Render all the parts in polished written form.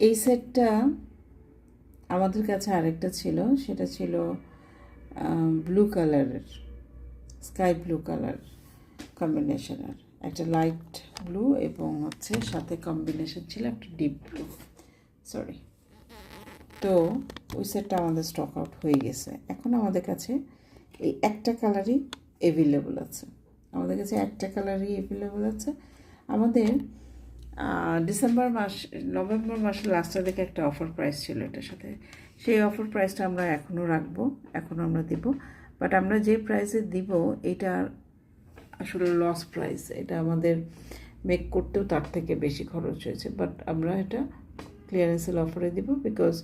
এই সেটটা আমাদের কাছে আরেকটা ছিল, সেটা ছিল ব্লু কালারের, স্কাই ব্লু কালার কম্বিনেশনের, একটা লাইট ব্লু এবং হচ্ছে সাথে কম্বিনেশন ছিল একটা ডিপ ব্লু, সরি। তো ওই সেটটা আমাদের স্টক আউট হয়ে গেছে। এখন আমাদের কাছে এই একটা কালারই অ্যাভেলেবল আছে, আমাদের কাছে একটা কালারই অ্যাভেলেবল আছে। আমাদের নভেম্বর মাসের লাস্টের দিকে একটা অফার প্রাইস ছিল এটার সাথে, সেই অফার প্রাইসটা আমরা এখনও রাখবো, এখনও আমরা দিব। বাট আমরা যে প্রাইসে দিব এটা আসলে লস প্রাইস, এটা আমাদের মেক করতেও তার থেকে বেশি খরচ হয়েছে, বাট আমরা এটা ক্লিয়ারেন্স সেল অফারে দিব। বিকজ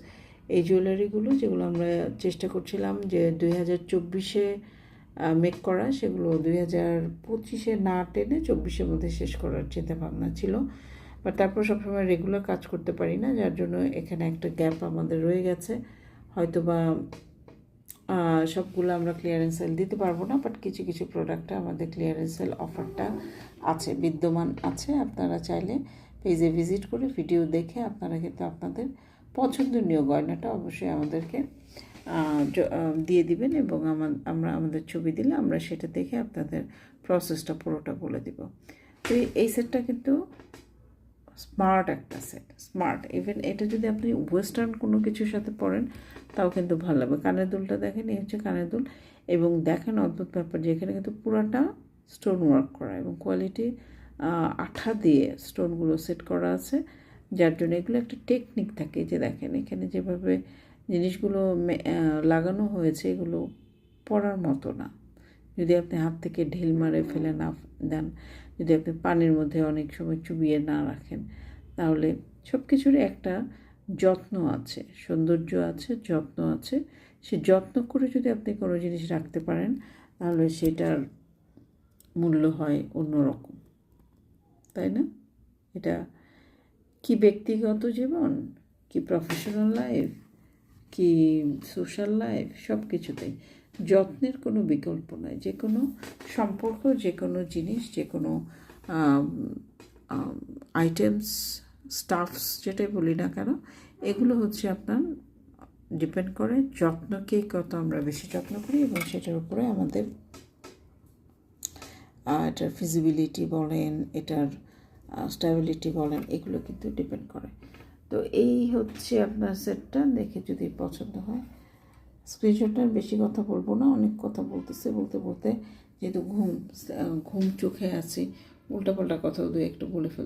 এই জুয়েলারিগুলো যেগুলো আমরা চেষ্টা করছিলাম যে 2024-এ মেক করা, সেগুলো 2025-এ না টেনে 24-এর মধ্যে শেষ করার চিন্তা ভাবনা ছিল। বাট তারপর সবসময় রেগুলার কাজ করতে পারি না, যার জন্য এখানে একটা গ্যাপ আমাদের রয়ে গেছে। হয়তো বা সবগুলো আমরা ক্লিয়ারেন্স সেল দিতে পারবো না, বাট কিছু কিছু প্রোডাক্টে আমাদের ক্লিয়ারেন্স সেল অফারটা আছে, বিদ্যমান আছে। আপনারা চাইলে পেজে ভিজিট করে ভিডিও দেখে আপনারা কিন্তু আপনাদের পছন্দনীয় গয়নাটা অবশ্যই আমাদেরকে দিয়ে দিবেন, এবং আমরা আমাদের ছবি দিলে আমরা সেটা দেখে আপনাদের প্রসেসটা পুরোটা বলে দিব। তো এই সেটটা কিন্তু স্মার্ট একটা সেট, স্মার্ট। ইভেন এটা যদি আপনি ওয়েস্টার্ন কোনো কিছুর সাথে পরেন তাও কিন্তু ভালো লাগবে। কানের দুলটা দেখেন, এই হচ্ছে কানের দুল, এবং দেখেন অদ্ভুত ব্যাপার যে এখানে কিন্তু পুরাটা স্টোন ওয়ার্ক করা এবং কোয়ালিটি আঠা দিয়ে স্টোনগুলো সেট করা আছে, যার জন্য এগুলো একটা টেকনিক থাকে। যে দেখেন এখানে যেভাবে জিনিসগুলো লাগানো হয়েছে, এগুলো পরার মতো না। যদি আপনি হাত থেকে ঢিল মারে ফেলে না দেন, যদি আপনি পানির মধ্যে অনেক সময় চুবিয়ে না রাখেন, তাহলে সব কিছুরই একটা যত্ন আছে, সৌন্দর্য আছে, যত্ন আছে। সে যত্ন করে যদি আপনি কোনো জিনিস রাখতে পারেন, তাহলে সেটার মূল্য হয় অন্যরকম, তাই না? এটা কি ব্যক্তিগত জীবন, কি প্রফেশনাল লাইফ, কি সোশ্যাল লাইফ, সব কিছুতেই যত্নের কোনো বিকল্প নয়। যে কোনো সম্পর্ক, যে কোনো জিনিস, যে কোনো আইটেমস, স্টাফস, যেটাই বলি না কেন, এগুলো হচ্ছে আপনার ডিপেন্ড করে যত্নকে কত আমরা বেশি যত্ন করি, এবং সেটার উপরে আমাদের এটার ফিজিবিলিটি বলেন, এটার স্টেবিলিটি বলেন, এগুলো কিন্তু ডিপেন্ড করে। তো এই হচ্ছে আপনার সেটটা, দেখে যদি পছন্দ হয় স্ক্রিনশটটার বেশি কথা বলবো না, অনেক কথা বলতে বলতে যেহেতু ঘুম চোখে আছি, উল্টাপাল্টা কথা একটু বলে ফেলতে